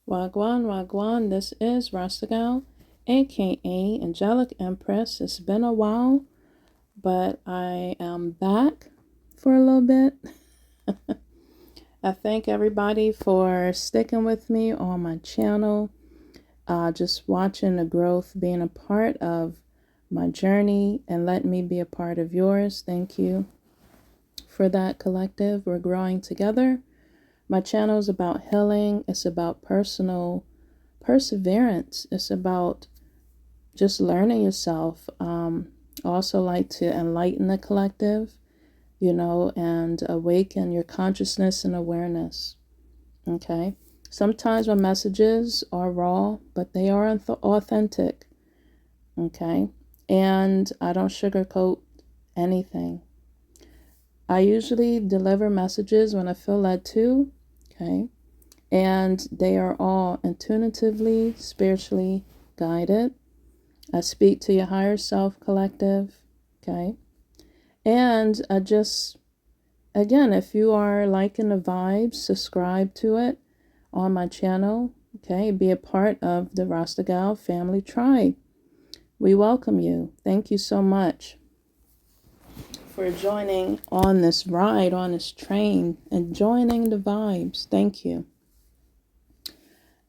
Wagwan, Wagwan, this is Rasta Gal, aka Angelic Empress. It's been a while, but I am back for a little bit. I thank everybody for sticking with me on my channel, just watching the growth, being a part of my journey, and letting me be a part of yours. Thank you for that, collective. We're growing together. My channel is about healing. It's about personal perseverance. It's about just learning yourself. I also like to enlighten the collective, and awaken your consciousness and awareness. Okay. Sometimes my messages are raw, but they are authentic. Okay. And I don't sugarcoat anything. I usually deliver messages when I feel led to. Okay. And they are all intuitively, spiritually guided. I speak to your higher self, collective. Okay. And I just, again, if you are liking the vibes, subscribe to it on my channel. Okay. Be a part of the Rasta Gal family tribe. We welcome you. Thank you so much for joining on this ride, on this train, and joining the vibes. Thank you.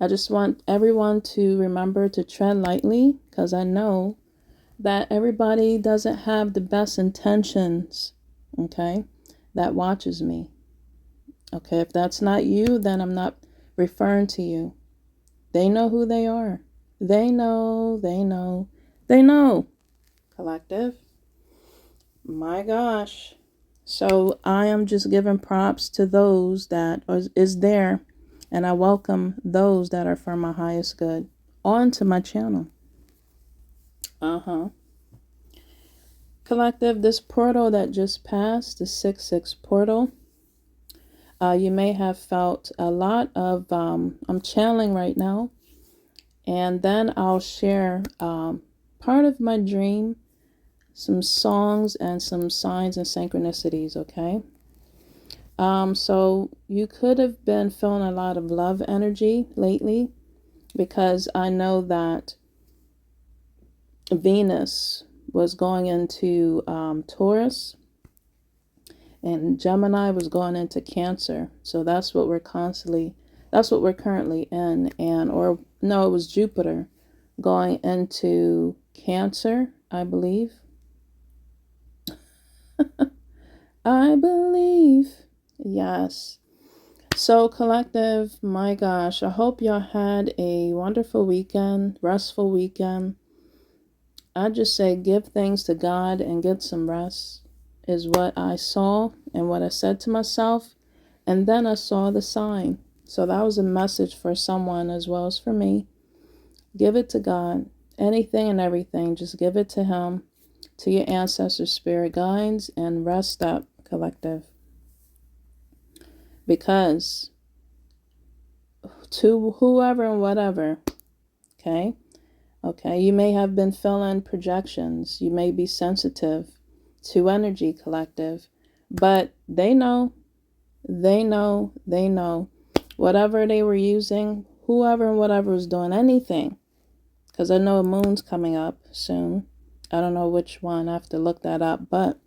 I just want everyone to remember to tread lightly, because I know that everybody doesn't have the best intentions, okay, that watches me. Okay, if that's not you, then I'm not referring to you. They know who they are. They know, collective. My gosh. So I am just giving props to those that is there. And I welcome those that are for my highest good onto my channel. Collective, this portal that just passed, the 6-6 portal, you may have felt a lot of, I'm channeling right now. And then I'll share part of my dream, some songs and some signs and synchronicities, okay? So you could have been feeling a lot of love energy lately, because I know that Venus was going into Taurus and Gemini was going into Cancer. So that's what we're currently in. Or no, it was Jupiter going into Cancer, I believe. I believe. Yes. So collective, my gosh, I hope y'all had a wonderful weekend, restful weekend. I just say give thanks to God and get some rest is what I saw and what I said to myself. And then I saw the sign. So that was a message for someone as well as for me. Give it to God. Anything and everything, just give it to Him, to your ancestors, spirit guides, and rest up, collective. Because to whoever and whatever, okay, you may have been feeling projections. You may be sensitive to energy, collective. But they know. Whatever they were using, whoever and whatever was doing anything. Because I know a moon's coming up soon. I don't know which one. I have to look that up. But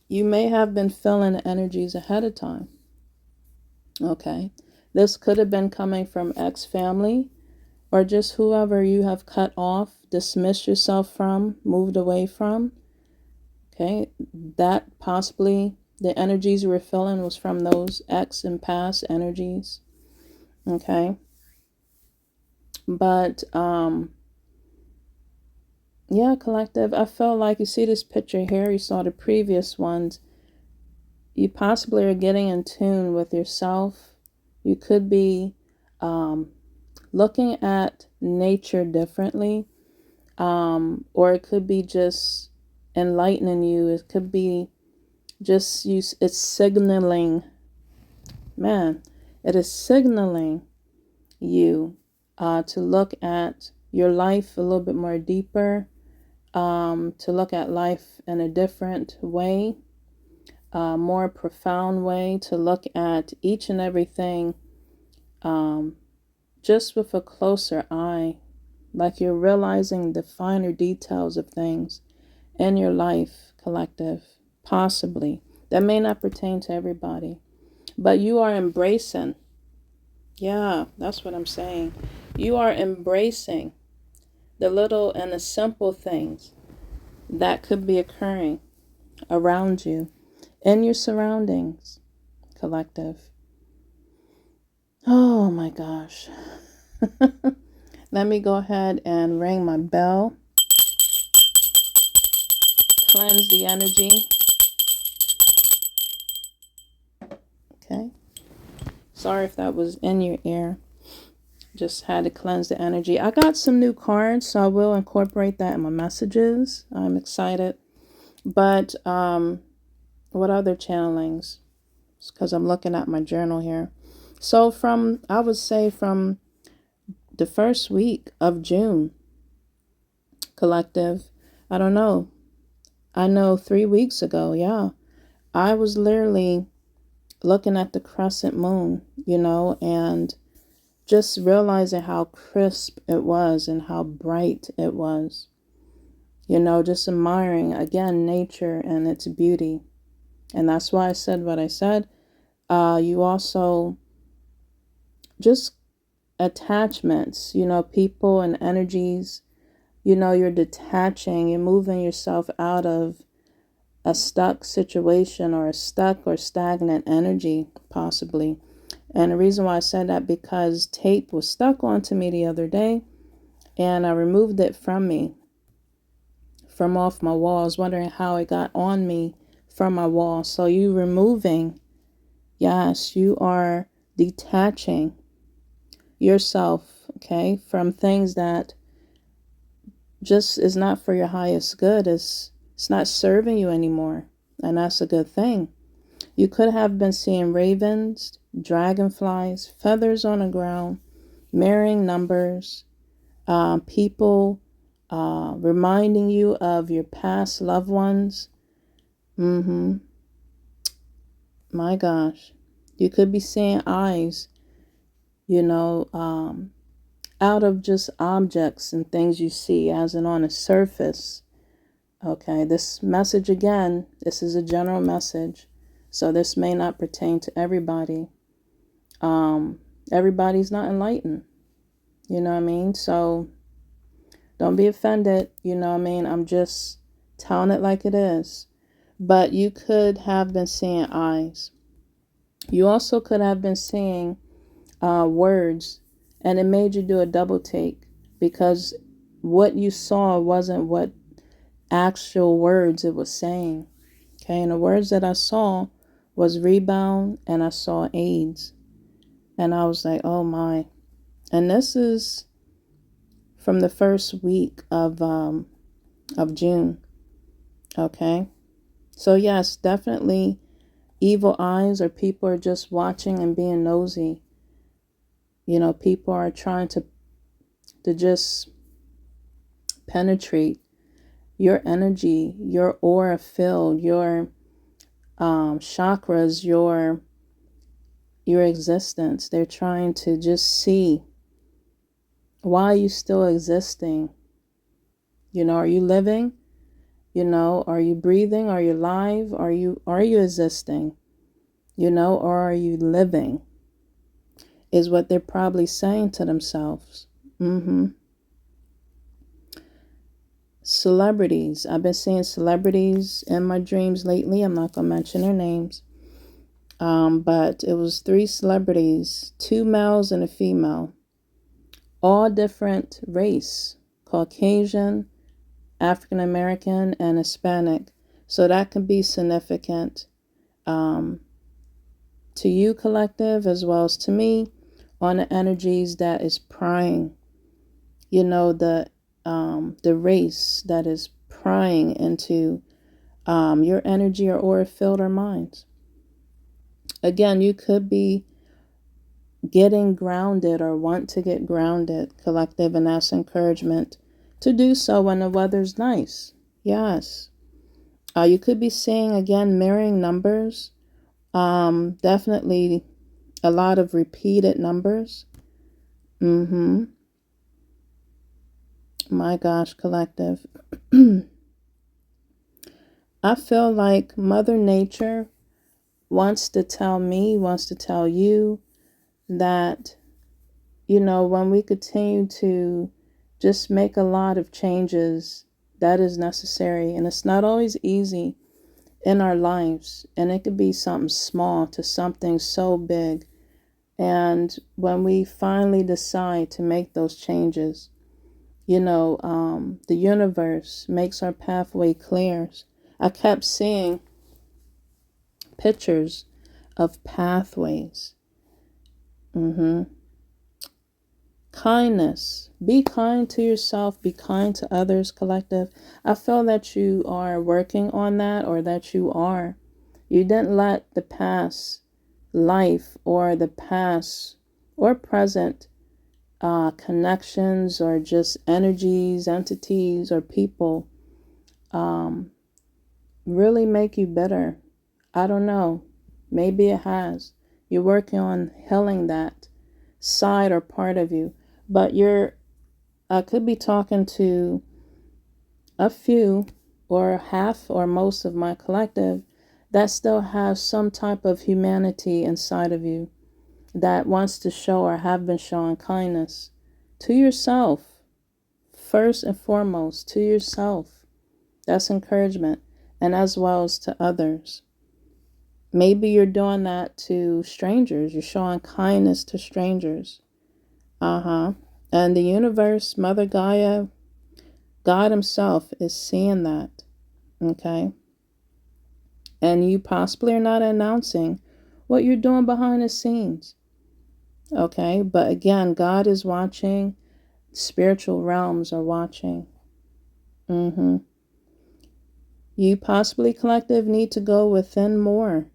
you may have been feeling the energies ahead of time. Okay. This could have been coming from ex-family, or just whoever you have cut off, dismissed yourself from, moved away from. Okay. That possibly the energies you were feeling was from those ex and past energies. Okay. But yeah, collective, I felt like, you see this picture here, you saw the previous ones, you possibly are getting in tune with yourself. You could be looking at nature differently, or it could be just enlightening you. It could be just you. It's signaling, man, it is signaling you to look at your life a little bit more deeper, to look at life in a different way, more profound way, to look at each and everything just with a closer eye, like you're realizing the finer details of things in your life, collective, possibly. That may not pertain to everybody, but you are embracing. Yeah, that's what I'm saying. You are embracing the little and the simple things that could be occurring around you, in your surroundings, collective. Oh my gosh. Let me go ahead and ring my bell. Cleanse the energy. Okay. Sorry if that was in your ear. Just had to cleanse the energy. I got some new cards, so I will incorporate that in my messages. I'm excited. But what other channelings? Because I'm looking at my journal here. So I would say from the first week of June, collective, I don't know. I know 3 weeks ago, yeah, I was literally looking at the crescent moon, and just realizing how crisp it was and how bright it was. Just admiring, again, nature and its beauty. And that's why I said what I said. You also, just attachments, people and energies, you're detaching, you're moving yourself out of a stuck situation or a stuck or stagnant energy, possibly. And the reason why I said that, because tape was stuck onto me the other day, and I removed it from off my wall. I was wondering how it got on me from my wall. So you removing, yes, you are detaching yourself, okay, from things that just is not for your highest good. It's not serving you anymore, and that's a good thing. You could have been seeing ravens, dragonflies, feathers on the ground, mirroring numbers, people reminding you of your past loved ones. My gosh. You could be seeing eyes, out of just objects and things you see as in on a surface. Okay, this message again, this is a general message. So this may not pertain to everybody. Everybody's not enlightened. You know what I mean? So don't be offended. You know what I mean? I'm just telling it like it is. But you could have been seeing eyes. You also could have been seeing words, and it made you do a double take, because what you saw wasn't what actual words it was saying. Okay, and the words that I saw was rebound, and I saw AIDS. And I was like, oh my. And this is from the first week of June. Okay. So yes, definitely evil eyes, or people are just watching and being nosy. People are trying to just penetrate your energy, your aura field, your chakras, your existence. They're trying to just see, why are you still existing? Are you living? Are you breathing? Are you alive? Are you existing? Or are you living? Is what they're probably saying to themselves. Celebrities. I've been seeing celebrities in my dreams lately. I'm not going to mention their names. But it was 3 celebrities, 2 males and a female, all different race, Caucasian, African American, and Hispanic. So that can be significant to you, collective, as well as to me, on the energies that is prying, the race that is prying into your energy or aura field or minds. Again, you could be getting grounded or want to get grounded, collective, and that's encouragement to do so when the weather's nice. Yes. You could be seeing, again, mirroring numbers. Definitely a lot of repeated numbers. Mm-hmm. My gosh, collective. I feel like Mother Nature wants to tell me, wants to tell you that, when we continue to just make a lot of changes, that is necessary. And it's not always easy in our lives. And it could be something small to something so big. And when we finally decide to make those changes, the universe makes our pathway clear. I kept seeing pictures of pathways. Mm-hmm. Kindness. Be kind to yourself. Be kind to others, collective. I feel that you are working on that, or that you are. You didn't let the past life or the past or present connections or just energies, entities, or people really make you bitter. I don't know. Maybe it has. You're working on healing that side or part of you. But I could be talking to a few or half or most of my collective that still have some type of humanity inside of you, that wants to show or have been showing kindness to yourself. First and foremost, to yourself. That's encouragement. And as well as to others. Maybe you're doing that to strangers. You're showing kindness to strangers. And the universe, Mother Gaia, God Himself is seeing that. Okay? And you possibly are not announcing what you're doing behind the scenes. Okay? But again, God is watching. Spiritual realms are watching. You possibly, collective, need to go within more.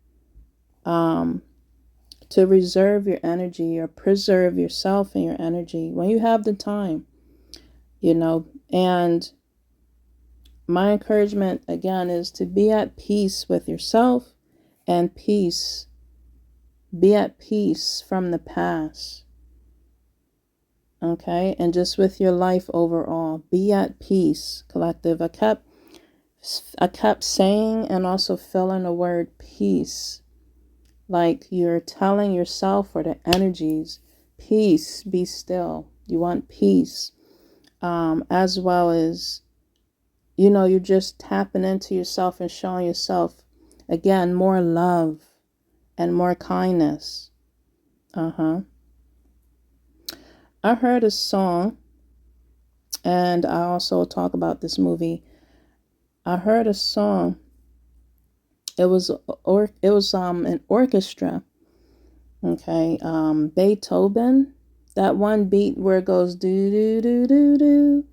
To reserve your energy or preserve yourself and your energy when you have the time, and my encouragement again is to be at peace with yourself and be at peace from the past. Okay, and just with your life overall, be at peace, collective. I kept saying and also feeling the word peace. Like you're telling yourself or the energies, peace, be still. You want peace. As well as, you're just tapping into yourself and showing yourself, again, more love and more kindness. I heard a song, and I also talk about this movie. I heard a song. It was an orchestra. Okay, Beethoven, that one beat where it goes do do do do do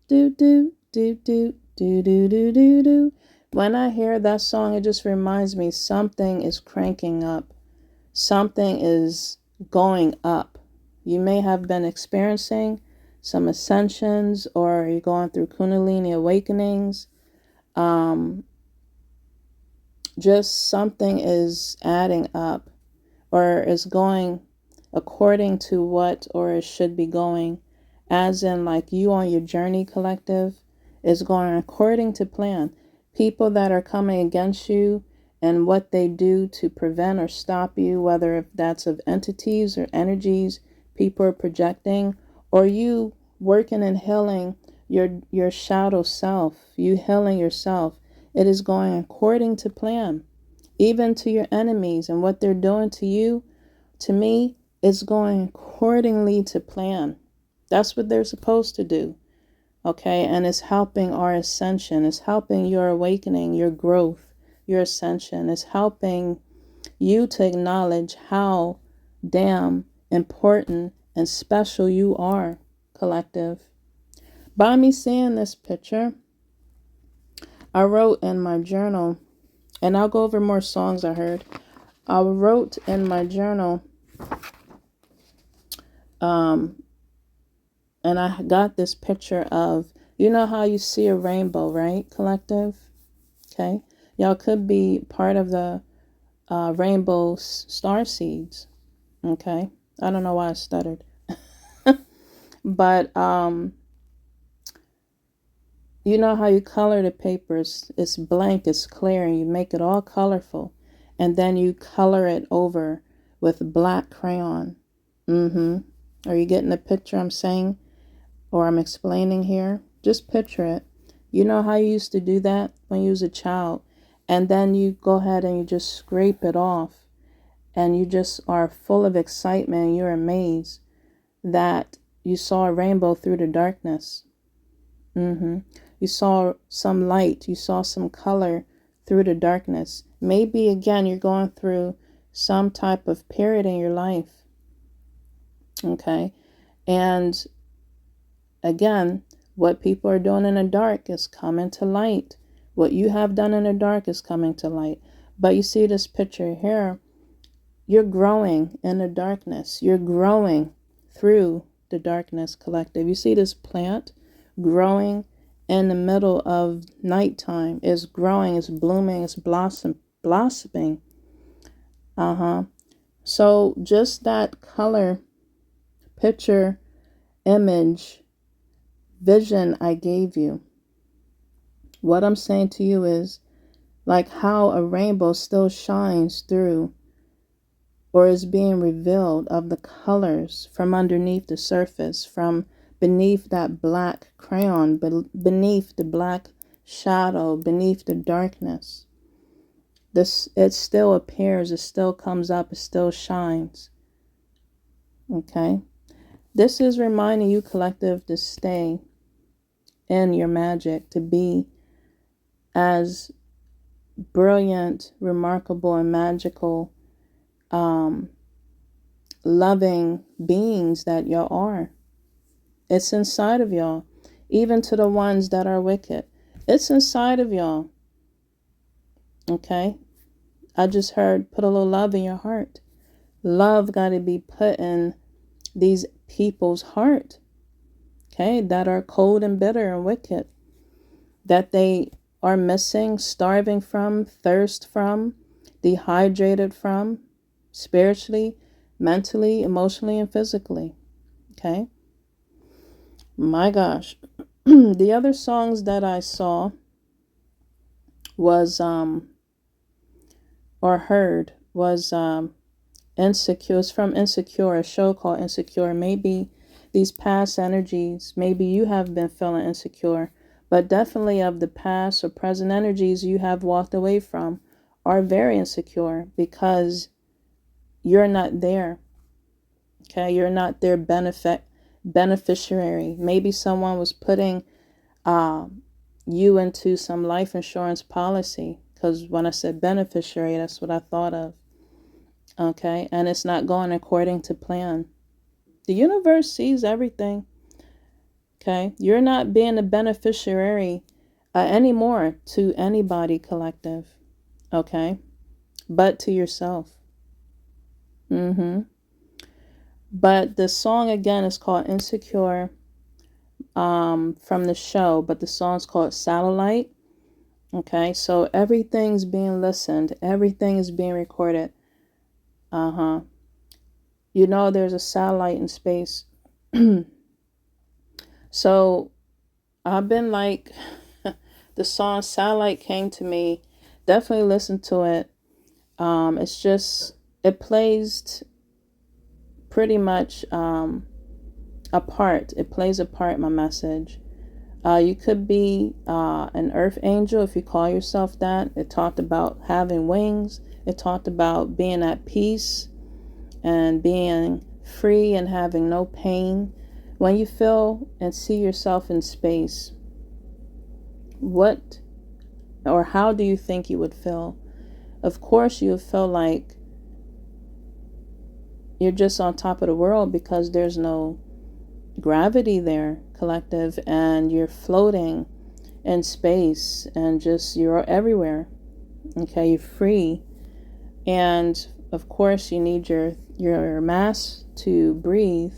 do do do do do do do do do. When I hear that song, it just reminds me something is cranking up, something is going up. You may have been experiencing some ascensions, or you're going through Kundalini awakenings. Just something is adding up, or is going according to what, or it should be going, as in like you on your journey, collective, is going according to plan. People that are coming against you and what they do to prevent or stop you, whether if that's of entities or energies people are projecting, or you working and healing your shadow self, you healing yourself, it is going according to plan. Even to your enemies and what they're doing to you, to me, it's going accordingly to plan. That's what they're supposed to do. Okay, and it's helping our ascension. It's helping your awakening, your growth, your ascension. It's helping you to acknowledge how damn important and special you are, collective. By me seeing this picture, I wrote in my journal, and I'll go over more songs I heard. I wrote in my journal, and I got this picture of, how you see a rainbow, right, collective? Okay. Y'all could be part of the rainbow star seeds. Okay. I don't know why I stuttered. But you know how you color the papers? It's blank, it's clear, and you make it all colorful. And then you color it over with black crayon. Are you getting the picture I'm saying? Or I'm explaining here? Just picture it. You know how you used to do that when you was a child? And then you go ahead and you just scrape it off. And you just are full of excitement. And you're amazed that you saw a rainbow through the darkness. You saw some light. You saw some color through the darkness. Maybe, again, you're going through some type of period in your life. Okay? And again, what people are doing in the dark is coming to light. What you have done in the dark is coming to light. But you see this picture here, you're growing in the darkness. You're growing through the darkness, collective. You see this plant growing in the middle of nighttime. It's growing, it's blooming, it's blossoming. So just that color, picture, image, vision I gave you. What I'm saying to you is like how a rainbow still shines through or is being revealed of the colors from underneath the surface, from beneath that black crayon, beneath the black shadow, beneath the darkness. It still appears, it still comes up, it still shines. Okay? This is reminding you, collective, to stay in your magic, to be as brilliant, remarkable, and magical, loving beings that y'all are. It's inside of y'all. Even to the ones that are wicked. It's inside of y'all. Okay? I just heard, put a little love in your heart. Love got to be put in these people's heart. Okay? That are cold and bitter and wicked. That they are missing, starving from, thirst from, dehydrated from, spiritually, mentally, emotionally, and physically. Okay? My gosh. The other songs that I saw was or heard was Insecure. It's from Insecure, a show called Insecure. Maybe these past energies, maybe you have been feeling insecure, but definitely of the past or present energies you have walked away from are very insecure because you're not there. Okay, you're not their beneficiary. Maybe someone was putting you into some life insurance policy, because when I said beneficiary, that's what I thought of. Okay, and it's not going according to plan. The universe sees everything. Okay, you're not being a beneficiary anymore to anybody, collective. Okay, but to yourself. But the song again is called Insecure, from the show, but the song's called Satellite. Okay, so everything's being listened, everything is being recorded. You know, there's a satellite in space. So I've been like, the song Satellite came to me. Definitely listen to it. It's just, it plays pretty much a part. It plays a part in my message. You could be an earth angel if you call yourself that. It talked about having wings. It talked about being at peace and being free and having no pain. When you feel and see yourself in space, what or how do you think you would feel? Of course, you would feel like you're just on top of the world because there's no gravity there, collective, and you're floating in space and just you're everywhere. Okay, you're free. And of course you need your mask to breathe.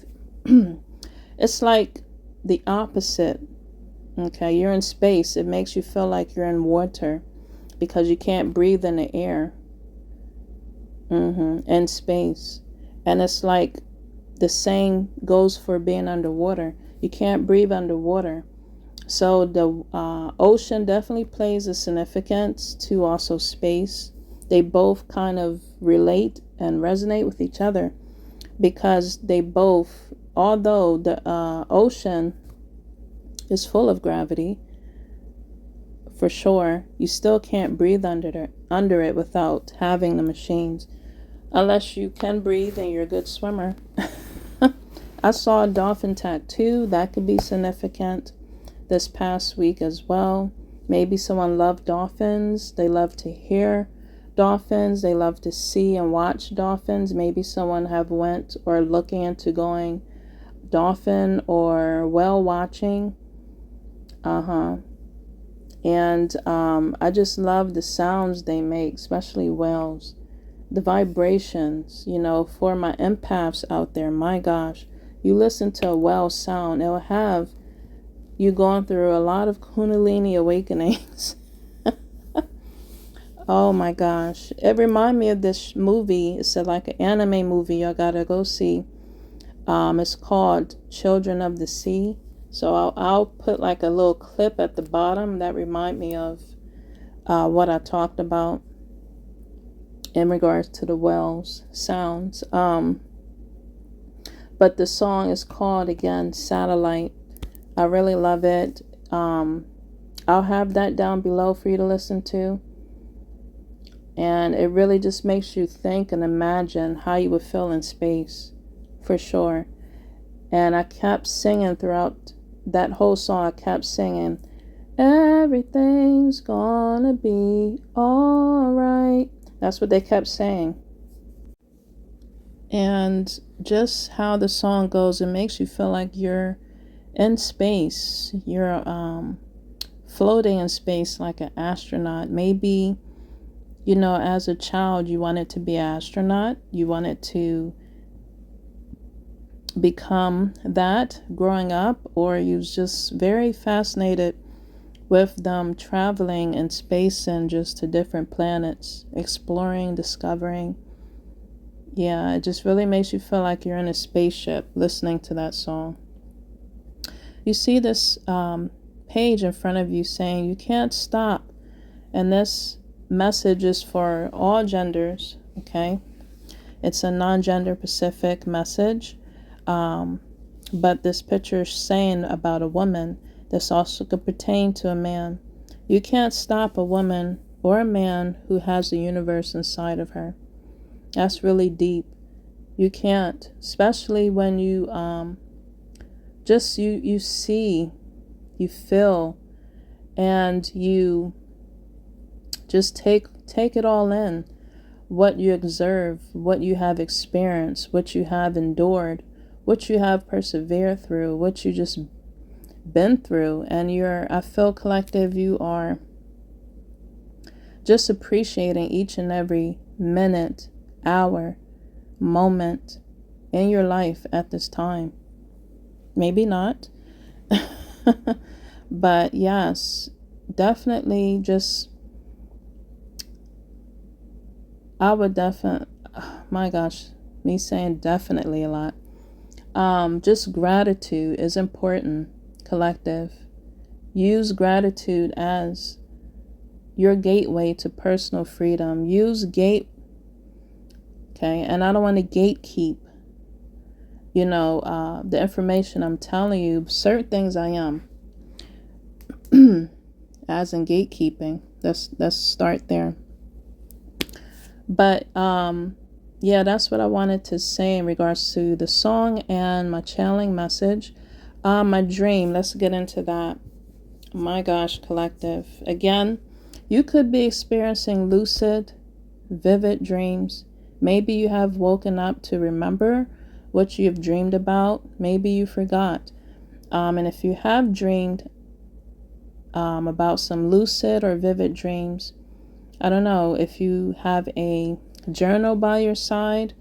It's like the opposite. Okay, you're in space. It makes you feel like you're in water because you can't breathe in the air. In space. And it's like The same goes for being underwater. You can't breathe underwater. So the ocean definitely plays a significance to also space. They both kind of relate and resonate with each other because they both, although the ocean is full of gravity, for sure, you still can't breathe under it without having the machines. Unless you can breathe and you're a good swimmer. I saw a dolphin tattoo. That could be significant this past week as well. Maybe someone loved dolphins. They love to hear dolphins. They love to see and watch dolphins. Maybe someone have went or looking into going dolphin or whale watching. And I just love the sounds they make, especially whales. The vibrations, for my empaths out there, my gosh, you listen to a whale sound, it will have you going through a lot of Kundalini awakenings. Oh my gosh. It reminded me of this movie. It's like an anime movie y'all gotta go see. It's called Children of the Sea. So I'll put like a little clip at the bottom that remind me of what I talked about in regards to the whales sounds. But the song is called, again, Satellite. I really love it. I'll have that down below for you to listen to. And it really just makes you think and imagine how you would feel in space, for sure. And I kept singing throughout that whole song. I kept singing, everything's gonna be all right. That's what they kept saying. And just how the song goes, it makes you feel like you're in space. You're floating in space like an astronaut. Maybe, as a child, you wanted to be an astronaut. You wanted to become that growing up, or you was just very fascinated with them traveling in space and just to different planets, exploring, discovering. Yeah, it just really makes you feel like you're in a spaceship listening to that song. You see this page in front of you saying you can't stop. And this message is for all genders, okay? It's a non-gender specific message. But this picture is saying about a woman. This also could pertain to a man. You can't stop a woman or a man who has the universe inside of her. That's really deep. You can't, especially when you you see, you feel, and you just take it all in. What you observe, what you have experienced, what you have endured, what you have persevered through, what you just been through. And I feel, collective, you are just appreciating each and every minute, hour, moment in your life at this time. Maybe not. But yes, definitely I would definitely, my gosh, me saying definitely a lot. Just gratitude is important, collective. Use gratitude as your gateway to personal freedom. Okay, and I don't want to gatekeep, the information I'm telling you. Certain things I am, as in gatekeeping. Let's start there. But yeah, that's what I wanted to say in regards to the song and my channeling message. My dream, let's get into that. My gosh, collective. Again, you could be experiencing lucid, vivid dreams. Maybe you have woken up to remember what you have dreamed about. Maybe you forgot. And if you have dreamed about some lucid or vivid dreams, I don't know if you have a journal by your side.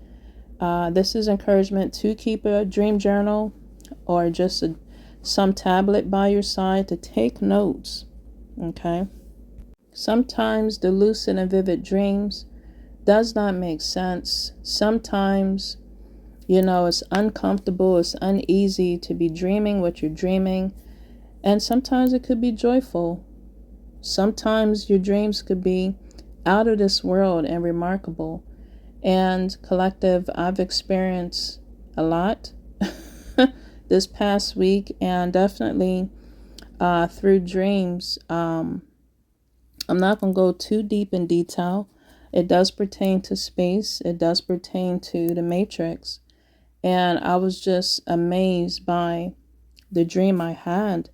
This is encouragement to keep a dream journal or just some tablet by your side to take notes. Okay. Sometimes the lucid and vivid dreams does not make sense. Sometimes You know, it's uncomfortable, it's uneasy to be dreaming what you're dreaming. And sometimes it could be joyful. Sometimes your dreams could be out of this world and remarkable. And collective, I've experienced a lot this past week, and definitely through dreams. I'm not going to go too deep in detail. It does pertain to space, it does pertain to the Matrix. And I was just amazed by the dream I had.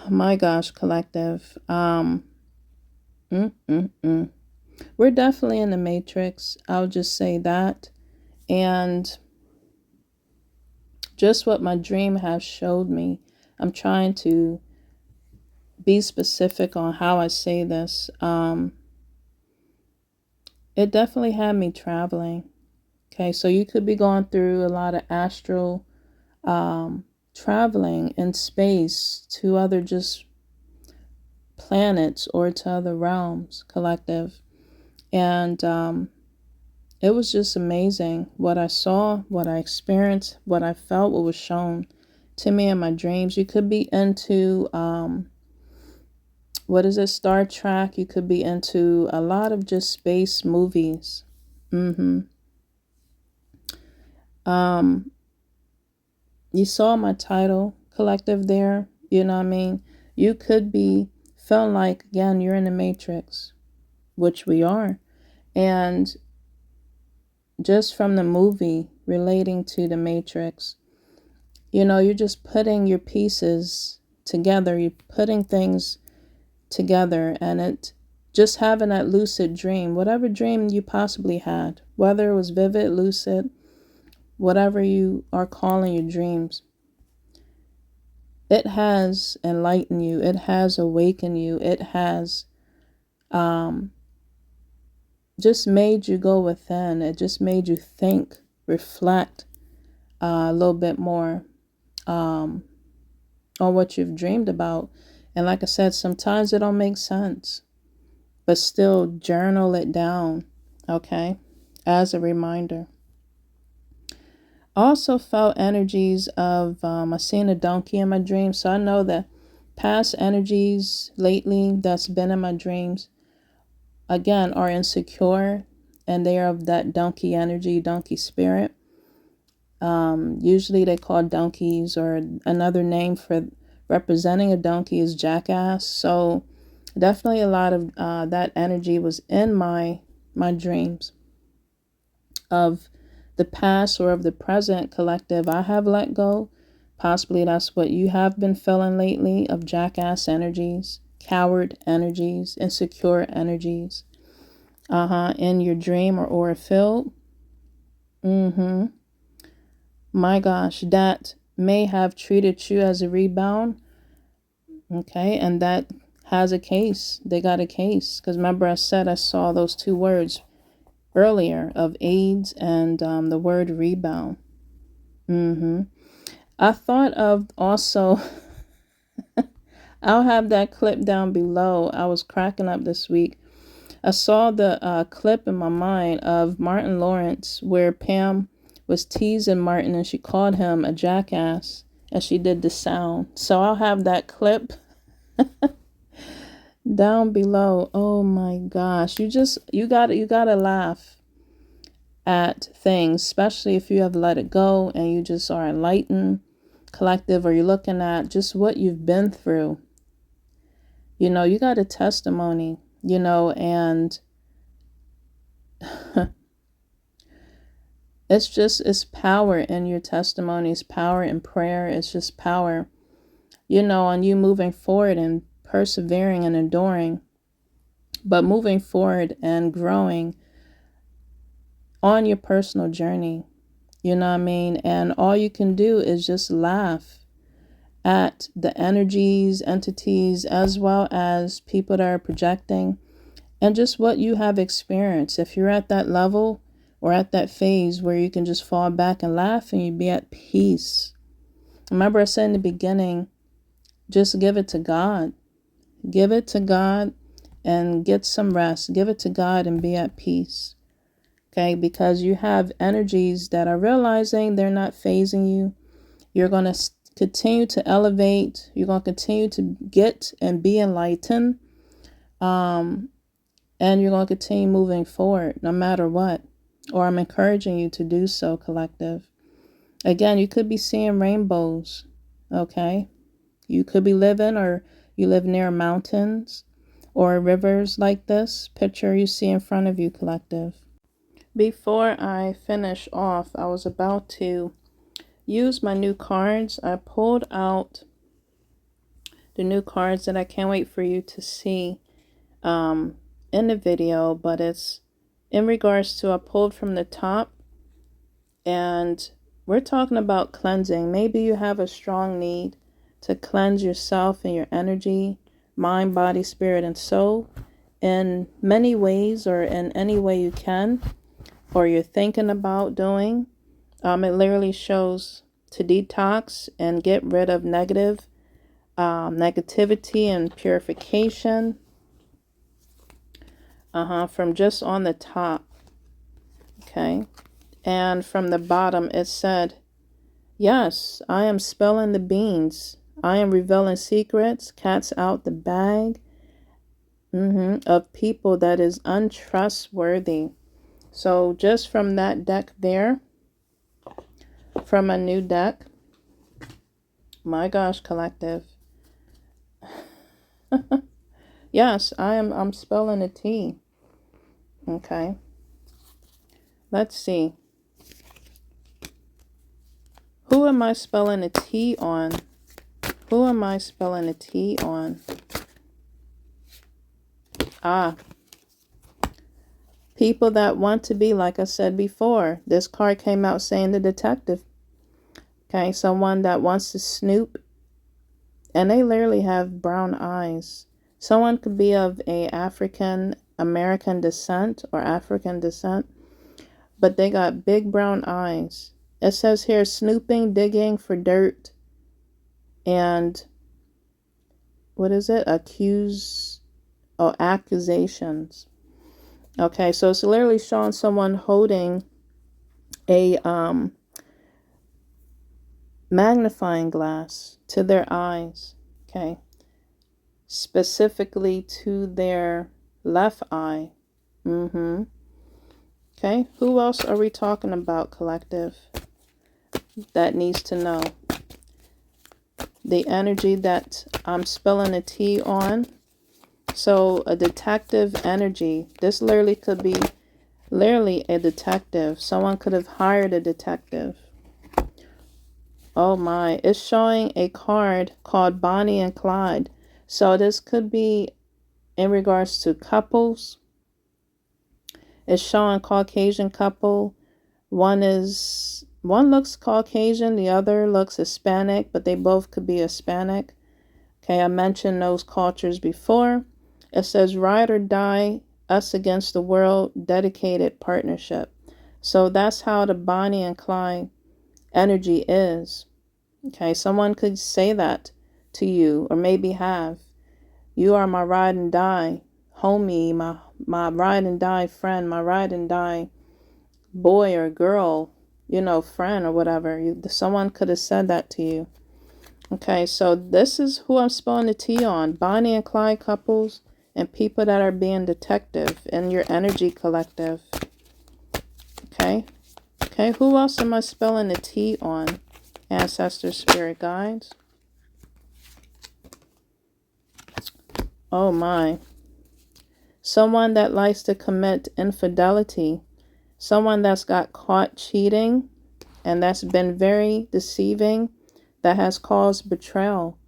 My gosh, collective. We're definitely in the Matrix. I'll just say that. And just what my dream has showed me, I'm trying to be specific on how I say this. It definitely had me traveling. Okay, so you could be going through a lot of astral traveling in space to other just planets or to other realms, collective. And it was just amazing what I saw, what I experienced, what I felt, what was shown to me in my dreams. You could be into, what is it, Star Trek. You could be into a lot of just space movies. You saw my title, collective, there. You know what I mean? You could be feeling like, again, you're in the Matrix, which we are. And just from the movie relating to the Matrix, you know, you're just putting your pieces together. You're putting things together, and it just having that lucid dream, whatever dream you possibly had, whether it was vivid, lucid, whatever you are calling your dreams, it has enlightened you. It has awakened you. It has just made you go within. It just made you think, reflect a little bit more on what you've dreamed about. And like I said, sometimes it don't make sense, but still journal it down, okay, as a reminder. I also felt energies of, I seen a donkey in my dreams, so I know that past energies lately that's been in my dreams, again, are insecure, and they are of that donkey energy, donkey spirit. Usually they call donkeys, or another name for representing a donkey is jackass. So definitely a lot of that energy was in my dreams of the past or of the present, collective. I have let go. Possibly that's what you have been feeling lately, of jackass energies, coward energies, insecure energies. In your dream or aura field. My gosh, that may have treated you as a rebound. Okay, and that has a case. They got a case. Because remember, I said I saw those two words earlier of AIDS and the word rebound. I thought of also, I'll have that clip down below. I was cracking up this week. I saw the clip in my mind of Martin Lawrence where Pam was teasing Martin and she called him a jackass and she did the sound. So I'll have that clip down below. Oh my gosh. You gotta laugh at things, especially if you have let it go and you just are enlightened, collective, or you're looking at just what you've been through. You know, you got a testimony, you know, and it's power in your testimony. It's power in prayer. It's just power, you know, on you moving forward and persevering and enduring, but moving forward and growing on your personal journey. You know what I mean? And all you can do is just laugh at the energies, entities, as well as people that are projecting, and just what you have experienced. If you're at that level or at that phase where you can just fall back and laugh and you be at peace. Remember I said in the beginning, just give it to God. Give it to God and get some rest. Give it to God and be at peace. Okay, because you have energies that are realizing they're not phasing you. You're going to continue to elevate. You're going to continue to get and be enlightened. And you're going to continue moving forward no matter what. Or I'm encouraging you to do so, collective. Again, you could be seeing rainbows. Okay. You could be living, or you live near mountains or rivers like this picture you see in front of you, collective. Before I finish off, I was about to use my new cards. I pulled out the new cards that I can't wait for you to see in the video, but it's in regards to, I pulled from the top, and we're talking about cleansing. Maybe you have a strong need to cleanse yourself and your energy, mind, body, spirit, and soul in many ways, or in any way you can, or you're thinking about doing. It literally shows to detox and get rid of negativity and purification from just on the top. Okay. And from the bottom it said, yes, I am spilling the beans. I am revealing secrets, cats out the bag of people that is untrustworthy. So just from that deck there, from a new deck, my gosh, collective. Yes, I'm spelling a T. Okay. Let's see. Who am I spelling a T on? Who am I spelling a T on? People that want to be, like I said before. This card came out saying the detective. Okay, someone that wants to snoop. And they literally have brown eyes. Someone could be of a African American descent or African descent, but they got big brown eyes. It says here, snooping, digging for dirt, and what is it? Accusations. Okay, so it's literally showing someone holding a magnifying glass to their eyes. Okay. Specifically to their left eye. Okay, who else are we talking about, collective, that needs to know? The energy that I'm spilling a T on. So a detective energy. This literally could be literally a detective. Someone could have hired a detective. Oh my, it's showing a card called Bonnie and Clyde. So this could be in regards to couples. It's showing Caucasian couple. One looks Caucasian, the other looks Hispanic, but they both could be Hispanic. Okay, I mentioned those cultures before. It says ride or die, us against the world, dedicated partnership. So that's how the Bonnie and Clyde energy is. Okay, someone could say that to you, or maybe have. You are my ride and die homie, my ride and die friend, my ride and die boy or girl, friend or whatever. Someone could have said that to you. Okay, so this is who I'm spelling the T on. Bonnie and Clyde couples and people that are being detective in your energy, collective. Okay. Okay, who else am I spelling the T on? Ancestors, spirit guides. Oh my. Someone that likes to commit infidelity. Someone that's got caught cheating and that's been very deceiving, that has caused betrayal.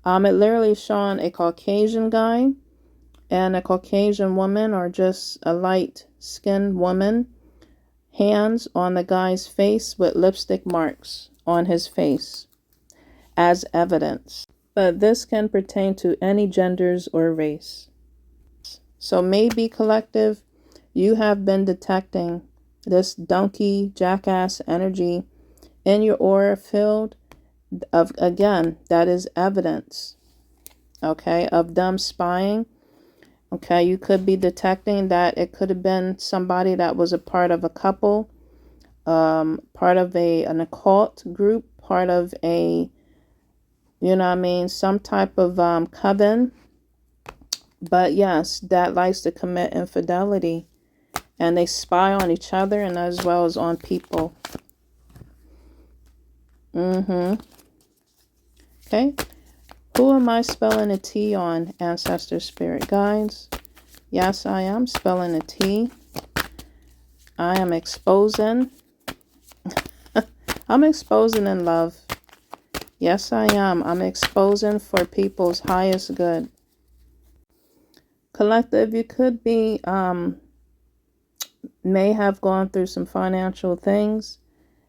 It literally showing a Caucasian guy and a Caucasian woman, or just a light-skinned woman, hands on the guy's face with lipstick marks on his face as evidence. But this can pertain to any genders or race. So maybe, collective, you have been detecting this donkey, jackass energy in your aura field. Again, that is evidence, okay, of them spying. Okay, you could be detecting that it could have been somebody that was a part of a couple, part of an occult group, part of a, you know what I mean, some type of coven. But yes, that likes to commit infidelity, and they spy on each other and as well as on people. Okay. Who am I spelling a T on, ancestor spirit guides? Yes, I am spelling a T. I am exposing. I'm exposing in love. Yes, I am. I'm exposing for people's highest good. Collective, you could be, may have gone through some financial things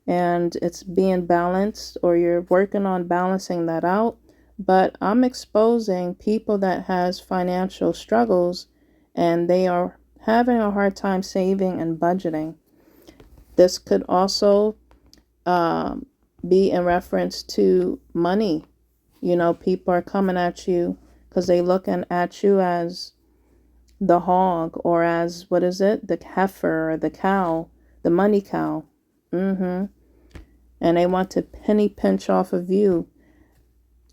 and it's being balanced, or you're working on balancing that out. But I'm exposing people that has financial struggles and they are having a hard time saving and budgeting. This could also be in reference to money. You know, people are coming at you because they looking at you as the hog, or as, what is it? The heifer, or the cow, the money cow. And they want to penny pinch off of you,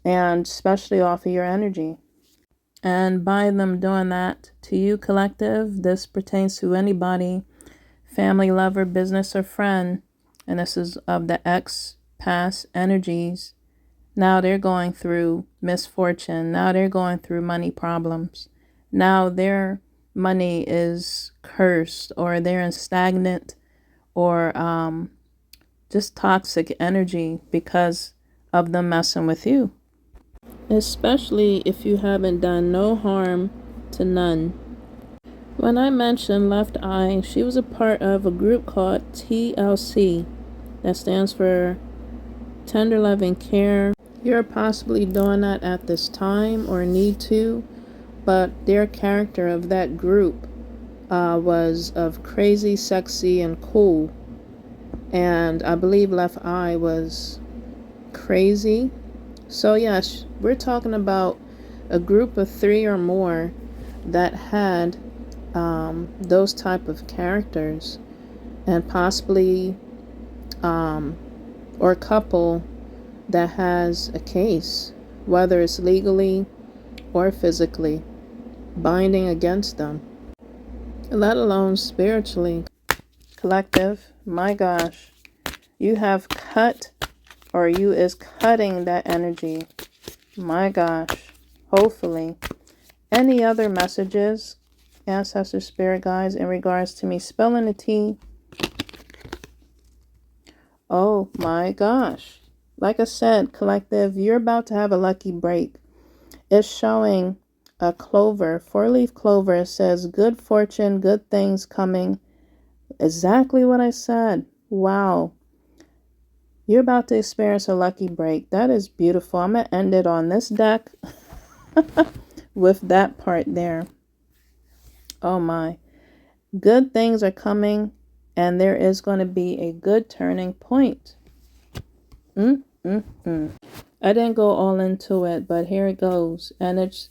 and especially off of your energy. And by them doing that to you, collective, this pertains to anybody, family, lover, business, or friend. And this is of the ex past energies. Now they're going through misfortune. Now they're going through money problems. Now their money is cursed, or they're in stagnant, or just toxic energy because of them messing with you. Especially if you haven't done no harm to none. When I mentioned Left Eye, she was a part of a group called TLC. That stands for Tender Loving Care. You're possibly doing that at this time or need to, but their character of that group was of crazy, sexy, and cool. And I believe Left Eye was crazy. So yes, we're talking about a group of 3 or more that had those type of characters, and possibly or a couple that has a case, whether it's legally or physically, binding against them, let alone spiritually. Collective, my gosh, you have cut, or you is cutting that energy. My gosh, hopefully. Any other messages, ancestor spirit guides, in regards to me spelling the T? Oh my gosh. Like I said, collective, you're about to have a lucky break. It's showing a clover, 4-leaf clover. It says good fortune, good things coming. Exactly what I said. Wow. You're about to experience a lucky break. That is beautiful. I'm going to end it on this deck with that part there. Oh my. Good things are coming, and there is going to be a good turning point. I didn't go all into it, but here it goes. And it's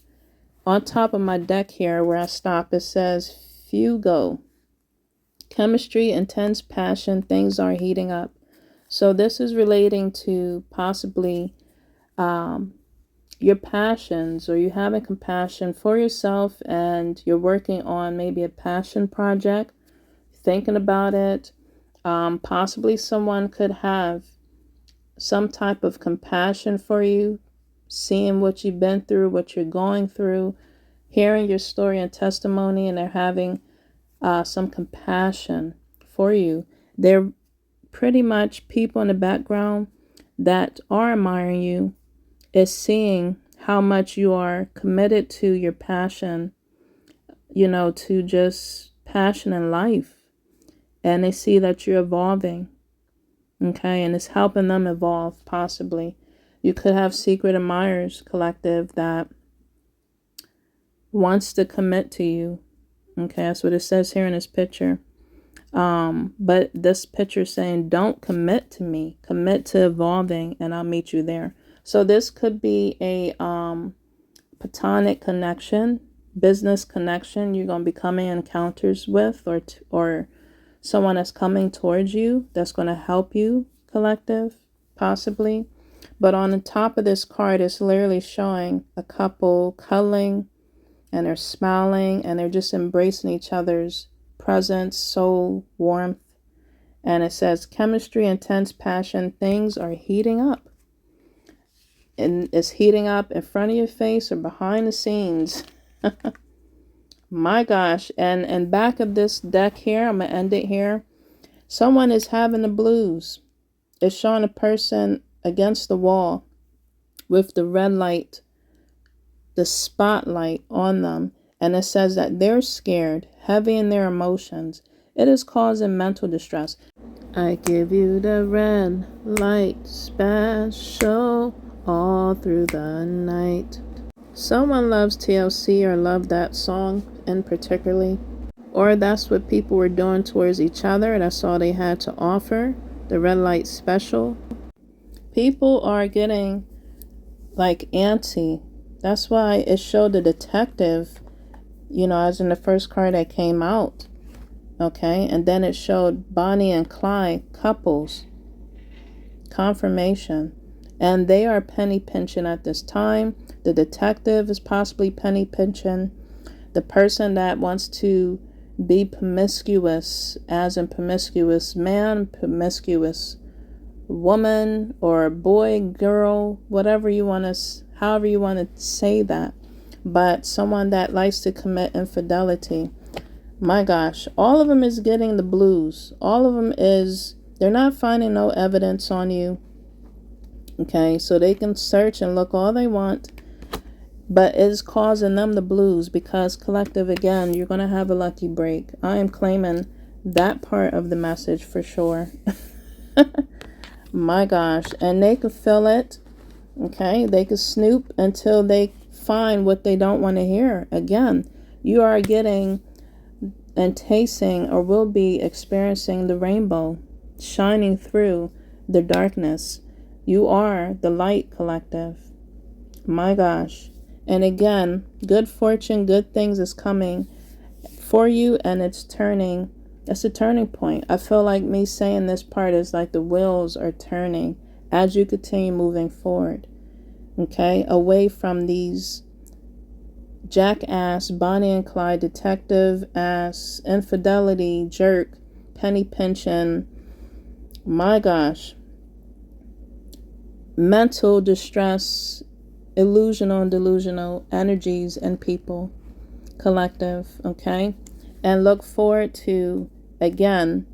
on top of my deck here where I stop. It says Fugo. Chemistry, intense passion, things are heating up. So this is relating to possibly your passions, or you having compassion for yourself, and you're working on maybe a passion project, thinking about it. Possibly someone could have some type of compassion for you, seeing what you've been through, what you're going through, hearing your story and testimony, and they're having some compassion for you. They're pretty much people in the background that are admiring you, is seeing how much you are committed to your passion, you know, to just passion in life. And they see that you're evolving. Okay, and it's helping them evolve, possibly. You could have secret admirers, collective, that wants to commit to you. Okay, that's what it says here in this picture. But this picture is saying, don't commit to me. Commit to evolving, and I'll meet you there. So this could be a platonic connection. business connection you're going to be coming encounters with, or someone that's coming towards you that's going to help you, collective, possibly. But on the top of this card, it's literally showing a couple cuddling, and they're smiling, and they're just embracing each other's presence, soul, warmth. And it says chemistry, intense passion, things are heating up. And it's heating up in front of your face or behind the scenes. My gosh. And back of this deck here, I'm going to end it here. Someone is having the blues. It's showing a person against the wall with the red light, the spotlight on them. And it says that they're scared, heavy in their emotions. It is causing mental distress. I give you the red light special all through the night. Someone loves TLC or loved that song in particularly. Or that's what people were doing towards each other. That's all they had to offer. The red light special. People are getting like antsy. That's why it showed the detective, as in the first card that came out. Okay, and then it showed Bonnie and Clyde, couples, confirmation, and they are penny pinching at this time. The detective is possibly penny pinching. The person that wants to be promiscuous, as in promiscuous man, promiscuous woman, or boy, girl, whatever you want to, however you want to say that, but someone that likes to commit infidelity. My gosh, all of them is getting the blues. All of them is, they're not finding no evidence on you. Okay, so they can search and look all they want, but it's causing them the blues because, collective, again, you're going to have a lucky break. I am claiming that part of the message for sure. My gosh, and they could feel it. Okay, they could snoop until they find what they don't want to hear. Again, you are getting and tasting, or will be experiencing, the rainbow shining through the darkness. You are the light, collective. My gosh. And again, good fortune, good things is coming for you, and it's a turning point. I feel like me saying this part is like the wheels are turning as you continue moving forward. Okay, away from these jackass, Bonnie and Clyde, detective ass, infidelity, jerk, penny pinching, my gosh, mental distress, illusional and delusional energies and people, collective. Okay, and look forward to, again,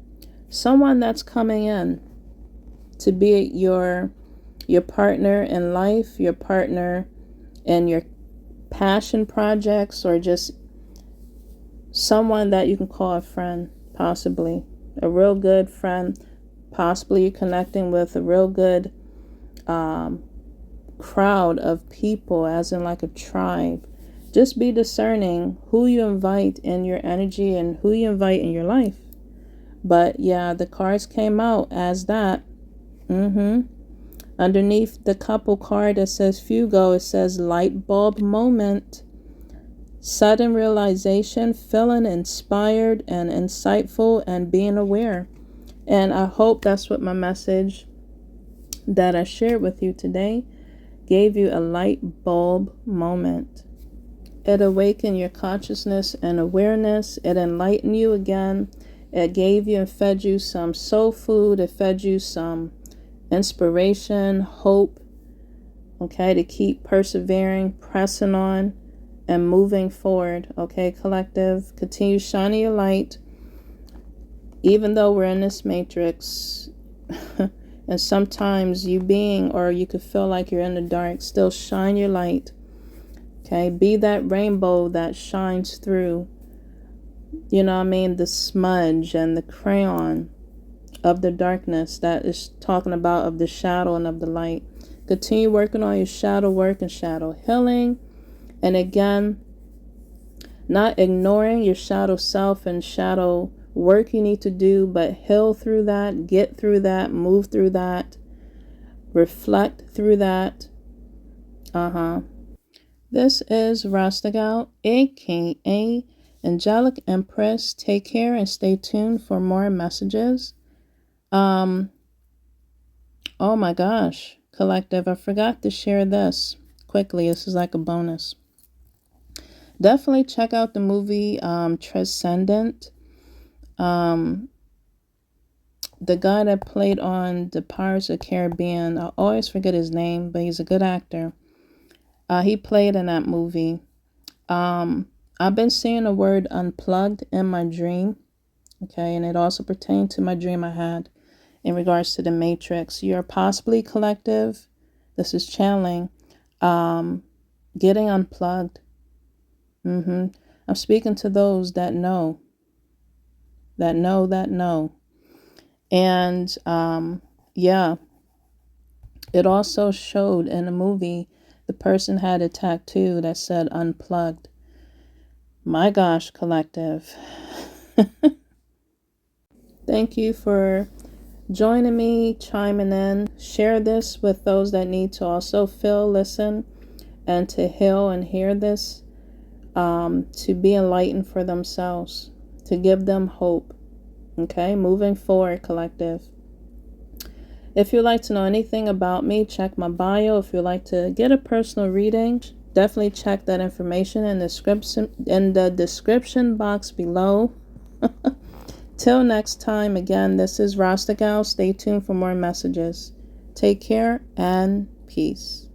someone that's coming in to be your partner in life, your partner in your passion projects, or just someone that you can call a friend, possibly a real good friend. Possibly you're connecting with a real good crowd of people, as in like a tribe. Just be discerning who you invite in your energy and who you invite in your life. But yeah, the cards came out as that. Underneath the couple card that says Fugo, it says light bulb moment. Sudden realization, feeling inspired and insightful, and being aware. And I hope that's what my message that I shared with you today gave you, a light bulb moment. It awakened your consciousness and awareness. It enlightened you again. It gave you and fed you some soul food. It fed you some inspiration, hope, okay, to keep persevering, pressing on, and moving forward. Okay, collective, continue shining your light, even though we're in this matrix. And sometimes you could feel like you're in the dark. Still shine your light. Okay, be that rainbow that shines through, the smudge and the crayon of the darkness that is talking about of the shadow and of the light. Continue working on your shadow work and shadow healing. And again, not ignoring your shadow self and shadow work you need to do, but heal through that, get through that, move through that, reflect through that. This is Rasta Gal, aka Angelic Empress. Take care and stay tuned for more messages. Oh my gosh, collective, I forgot to share this quickly. This is like a bonus. Definitely check out the movie Transcendent. The guy that played on the Pirates of the Caribbean, I always forget his name, but he's a good actor. He played in that movie. I've been seeing the word unplugged in my dream, okay, and it also pertained to my dream I had in regards to the Matrix. You're possibly collective. This is channeling, getting unplugged. I'm speaking to those that know, that know, that know. And yeah, it also showed in the movie the person had a tattoo that said unplugged. My gosh, collective. Thank you for joining me, chiming in. Share this with those that need to also feel, listen, and to heal and hear this, to be enlightened for themselves, to give them hope. Okay, moving forward, collective. If you'd like to know anything about me, check my bio. If you'd like to get a personal reading, definitely check that information in the description box below. Till next time, again, this is Rasta Gal. Stay tuned for more messages. Take care and peace.